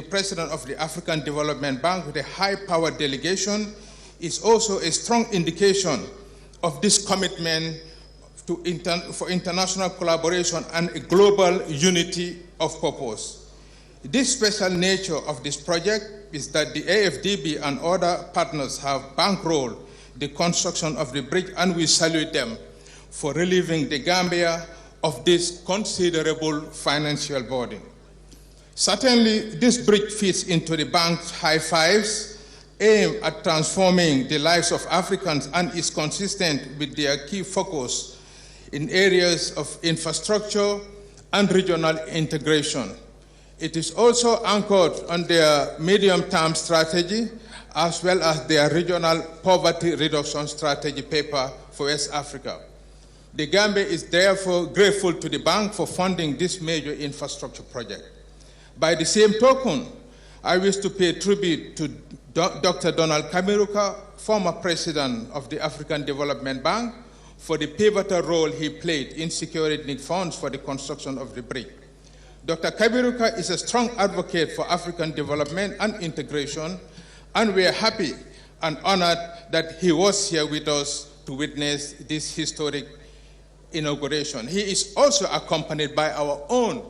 president of the African Development Bank with a high-powered delegation is also a strong indication of this commitment for international collaboration and a global unity of purpose. This special nature of this project is that the AFDB and other partners have bankrolled the construction of the bridge, and we salute them for relieving the Gambia of this considerable financial burden. Certainly, this bridge fits into the bank's high fives aimed at transforming the lives of Africans and is consistent with their key focus in areas of infrastructure and regional integration. It is also anchored on their medium-term strategy as well as their regional poverty reduction strategy paper for West Africa. The Gambia is therefore grateful to the bank for funding this major infrastructure project. By the same token, I wish to pay tribute to Dr. Donald Kamiruka, former president of the African Development Bank, for the pivotal role he played in securing funds for the construction of the bridge. Dr. Kabiruka is a strong advocate for African development and integration, and we are happy and honored that he was here with us to witness this historic inauguration. He is also accompanied by our own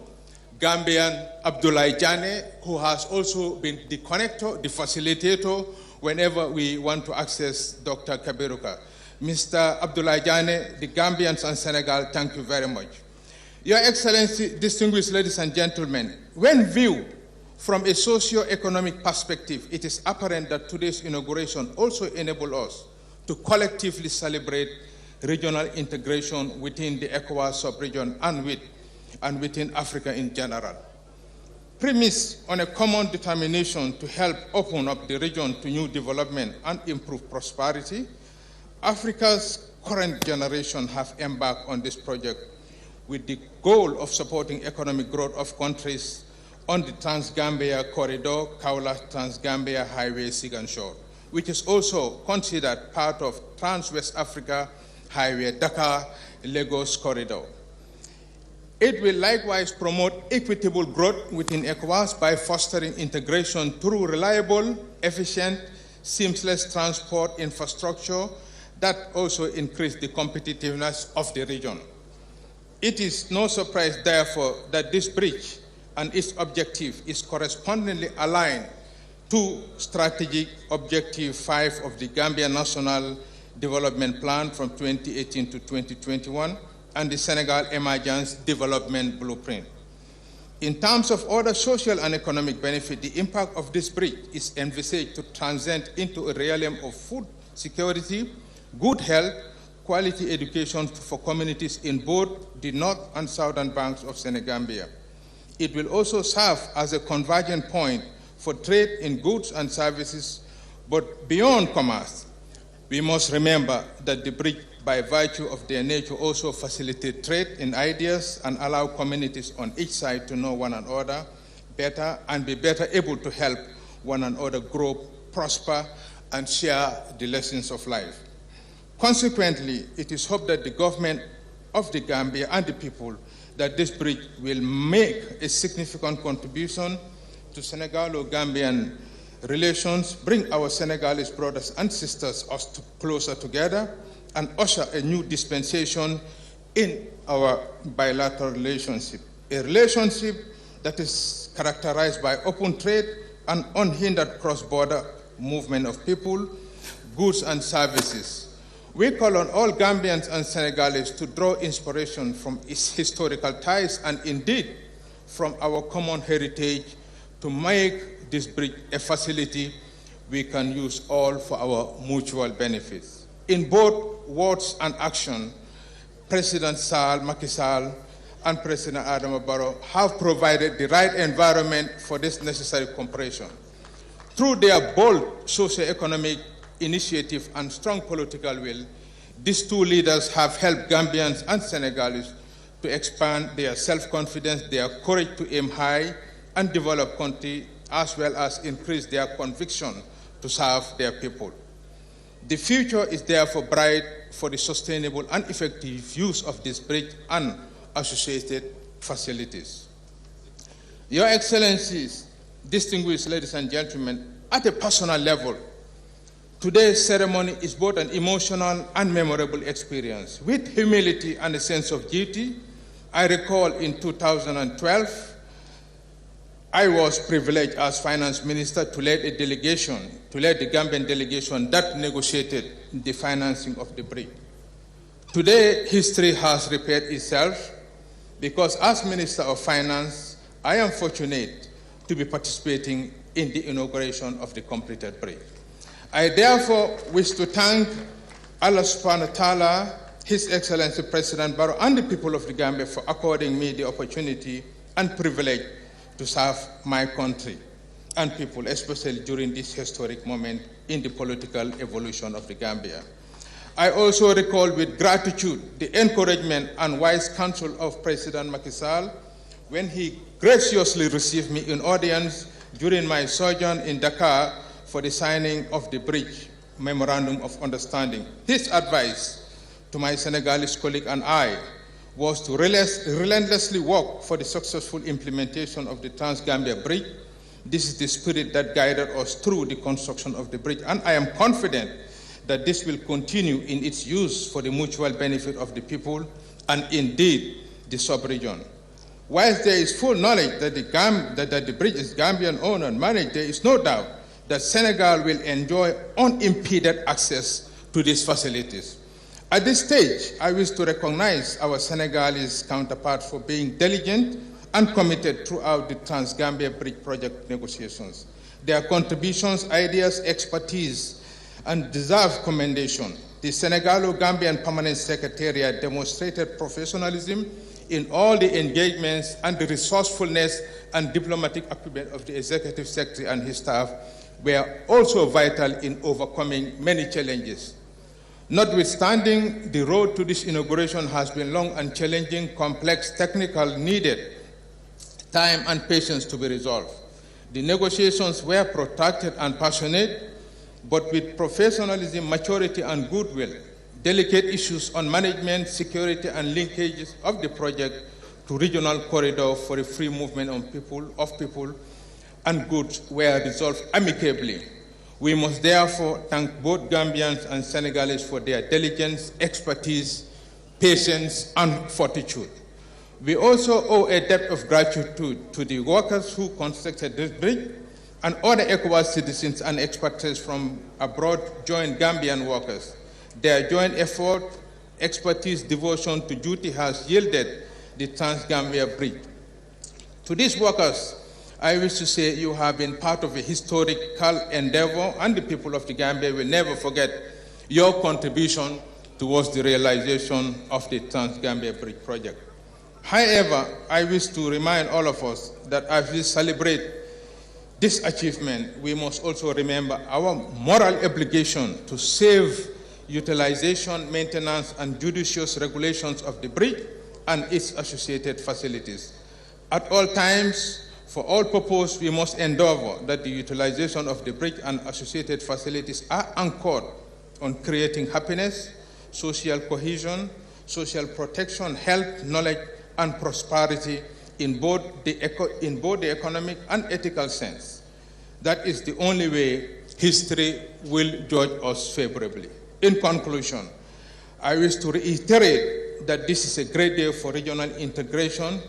Gambian Abdoulaye Dièye, who has also been the connector, the facilitator, whenever we want to access Dr. Kabiruka. Mr. Abdoulaye Dièye, the Gambians and Senegal, thank you very much. Your Excellency, distinguished ladies and gentlemen, when viewed from a socio-economic perspective, it is apparent that today's inauguration also enables us to collectively celebrate regional integration within the ECOWAS sub-region and within Africa in general. Premised on a common determination to help open up the region to new development and improve prosperity, Africa's current generation have embarked on this project with the goal of supporting economic growth of countries on the Trans-Gambia Corridor, Kaula-Trans-Gambia Highway Siganshore, which is also considered part of Trans-West Africa Highway Dakar-Lagos Corridor. It will likewise promote equitable growth within ECOWAS by fostering integration through reliable, efficient, seamless transport infrastructure that also increase the competitiveness of the region. It is no surprise, therefore, that this bridge and its objective is correspondingly aligned to Strategic Objective 5 of the Gambia National Development Plan from 2018 to 2021 and the Senegal Emergence Development Blueprint. In terms of other social and economic benefit, the impact of this bridge is envisaged to transcend into a realm of food security, good health, quality education for communities in both the north and southern banks of Senegambia. It will also serve as a convergent point for trade in goods and services, but beyond commerce, we must remember that the bridge, by virtue of their nature, also facilitate trade in ideas and allow communities on each side to know one another better and be better able to help one another grow, prosper, and share the lessons of life. Consequently, it is hoped that the government of the Gambia and the people that this bridge will make a significant contribution to Senegalo-Gambian relations, bring our Senegalese brothers and sisters closer together, and usher a new dispensation in our bilateral relationship, a relationship that is characterized by open trade and unhindered cross-border movement of people, goods, and services. We call on all Gambians and Senegalese to draw inspiration from its historical ties and indeed from our common heritage to make this bridge a facility we can use all for our mutual benefits. In both words and action, President Macky Sall and President Adama Barrow have provided the right environment for this necessary cooperation. Through their bold socio-economic initiative and strong political will, these two leaders have helped Gambians and Senegalese to expand their self-confidence, their courage to aim high and develop country, as well as increase their conviction to serve their people. The future is therefore bright for the sustainable and effective use of this bridge and associated facilities. Your Excellencies, distinguished ladies and gentlemen, at a personal level, today's ceremony is both an emotional and memorable experience. With humility and a sense of duty, I recall in 2012, I was privileged as finance minister to lead the Gambian delegation that negotiated the financing of the bridge. Today, history has repeated itself because as Minister of Finance, I am fortunate to be participating in the inauguration of the completed bridge. I therefore wish to thank Allah subhanahu wa ta'ala, His Excellency President Barrow, and the people of the Gambia for according me the opportunity and privilege to serve my country and people, especially during this historic moment in the political evolution of the Gambia. I also recall with gratitude the encouragement and wise counsel of President Macky Sall when he graciously received me in audience during my sojourn in Dakar for the signing of the bridge Memorandum of Understanding. His advice to my Senegalese colleague and I was to relentlessly work for the successful implementation of the Trans-Gambia Bridge. This is the spirit that guided us through the construction of the bridge, and I am confident that this will continue in its use for the mutual benefit of the people and indeed the sub-region. Whilst there is full knowledge that the bridge is Gambian owned and managed, there is no doubt that Senegal will enjoy unimpeded access to these facilities. At this stage, I wish to recognize our Senegalese counterparts for being diligent and committed throughout the Trans-Gambia Bridge project negotiations. Their contributions, ideas, expertise, and deserve commendation. The Senegalo-Gambian Permanent Secretariat demonstrated professionalism in all the engagements, and the resourcefulness and diplomatic acumen of the Executive Secretary and his staff were also vital in overcoming many challenges. Notwithstanding, the road to this inauguration has been long and challenging, complex, technical, needed time and patience to be resolved. The negotiations were protracted and passionate, but with professionalism, maturity, and goodwill. Delicate issues on management, security, and linkages of the project to regional corridor for the free movement of people and goods were resolved amicably. We must therefore thank both Gambians and Senegalese for their diligence, expertise, patience, and fortitude. We also owe a debt of gratitude to the workers who constructed this bridge, and other ECOWAS citizens and expatriates from abroad joined Gambian workers. Their joint effort, expertise, devotion to duty has yielded the Trans-Gambia Bridge. To these workers, I wish to say you have been part of a historical endeavor, and the people of the Gambia will never forget your contribution towards the realization of the Trans-Gambia Bridge project. However, I wish to remind all of us that as we celebrate this achievement, we must also remember our moral obligation to save utilization, maintenance, and judicious regulations of the bridge and its associated facilities. At all times, for all purposes, we must endeavor that the utilization of the bridge and associated facilities are anchored on creating happiness, social cohesion, social protection, health, knowledge, and prosperity in both the economic and ethical sense. That is the only way history will judge us favorably. In conclusion, I wish to reiterate that this is a great day for regional integration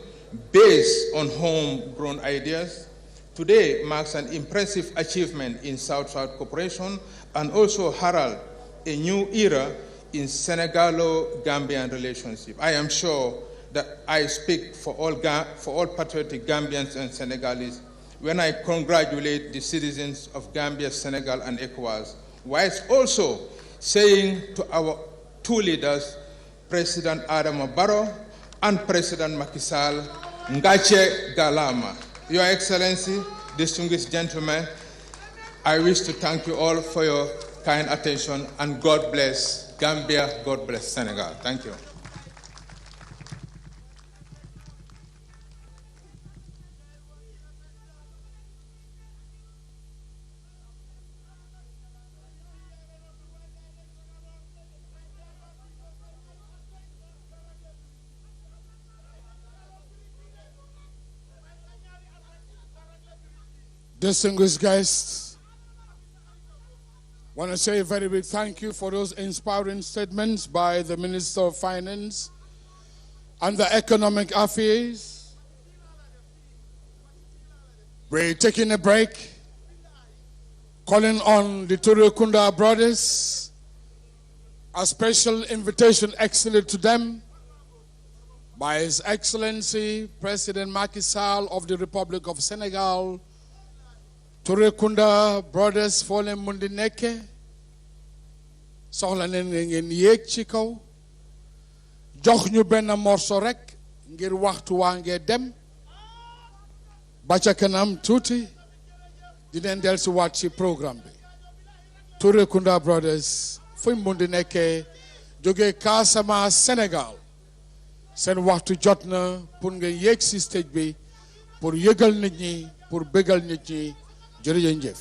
based on homegrown ideas. Today marks an impressive achievement in South-South cooperation and also herald a new era in Senegalo-Gambian relationship. I am sure that I speak for all patriotic Gambians and Senegalese when I congratulate the citizens of Gambia, Senegal, and ECOWAS, whilst also saying to our two leaders, President Adama Barrow and President Macky Sall, Ngache Galama. Your Excellency, distinguished gentlemen, I wish to thank you all for your kind attention, and God bless Gambia, God bless Senegal. Thank you. Distinguished guests, I want to say a very big thank you for those inspiring statements by the Minister of Finance and the Economic Affairs. We're taking a break, calling on the Turekunda brothers, a special invitation extended to them by His Excellency President Macky Sall of the Republic of Senegal. Turekunda brothers fole mundi nekke soxla nen ngeen yéeg ci kaw jox ñu benn morceau rek ngir waxtu waa ngee dem ba ca kanam tuuti dinañ dellusi waat ci programme bi. Turekunda brothers fuñ mundi nekke jóge Casamance Sénégal seen waxtu jot na pour ngeen yéeg ci stage bi pour yëgal nit ñi, pour bégal nit ñi. Jërëjëf.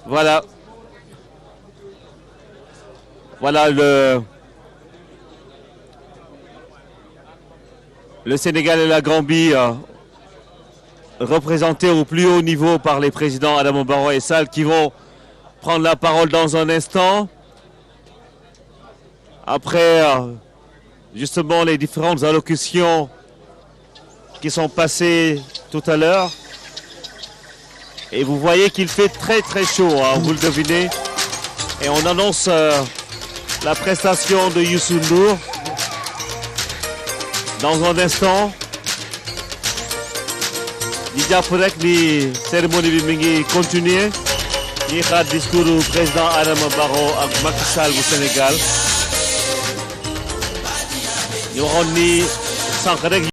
Voilà. Voilà le Sénégal et la Gambie représentés au plus haut niveau par les présidents Adama Barrow et Sall qui vont prendre la parole dans un instant. Après justement les différentes allocutions qui sont passées tout à l'heure. Et vous voyez qu'il fait très très chaud, hein, vous le devinez. Et on annonce la prestation de Youssou Ndour dans un instant. Di jàpp rek ni cérémonie bi mi ngi continuer ñi xaar discours du président Adama Barrow ak Macky Sall bu Sénégal ñu waxoon ni sànq rek